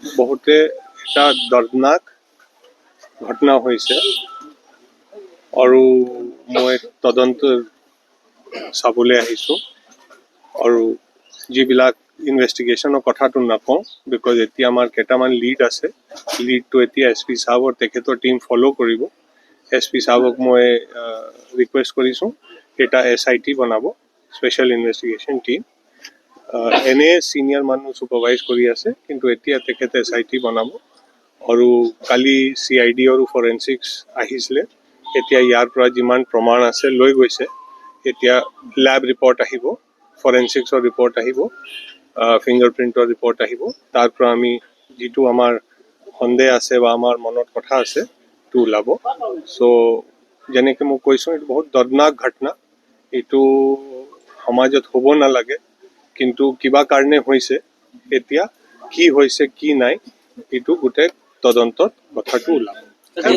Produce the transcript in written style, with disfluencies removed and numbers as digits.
বহুতে এটা দৰ্দনাক ঘটনা হৈছে আৰু মই তদন্ত চাবলৈ আহিছোঁ আৰু যিবিলাক ইনভেষ্টিগেশ্যনৰ কথাটো নকওঁ বিকজ এতিয়া আমাৰ কেইটামান লিড আছে লিডটো এতিয়া SP চাহাবৰ তেখেতৰ টীম ফ'ল' কৰিব SP চাহাবক মই ৰিকুৱেষ্ট কৰিছোঁ এটা SIT বনাব স্পেচিয়েল ইনভেষ্টিগেশ্যন টীম এনে চিনিয়ৰ মানুহ ছুপাৰভাইজ কৰি আছে কিন্তু এতিয়া তেখেতে SIT বনাব আৰু কালি CID আৰু ফৰেনচিক্স আহিছিলে এতিয়া ইয়াৰ পৰা যিমান প্ৰমাণ আছে লৈ গৈছে এতিয়া ল্যাব ৰিপৰ্ট আহিব ফৰেনচিক্সৰ ৰিপৰ্ট আহিব ফিংগাৰপ্ৰিণ্টৰ ৰিপৰ্ট আহিব তাৰ পৰা আমি যিটো আমাৰ সন্দেহ আছে বা আমাৰ মনত কথা আছে সেইটো ওলাব চ' যেনেকৈ মই কৈছোঁ এইটো বহুত দৰ্দনাক ঘটনা এইটো সমাজত হ'ব নালাগে কিন্তু কিবা কাৰণে হৈছে এতিয়া কি হৈছে কি নাই এইটো গোটেই তদন্তত কথাটো ওলাব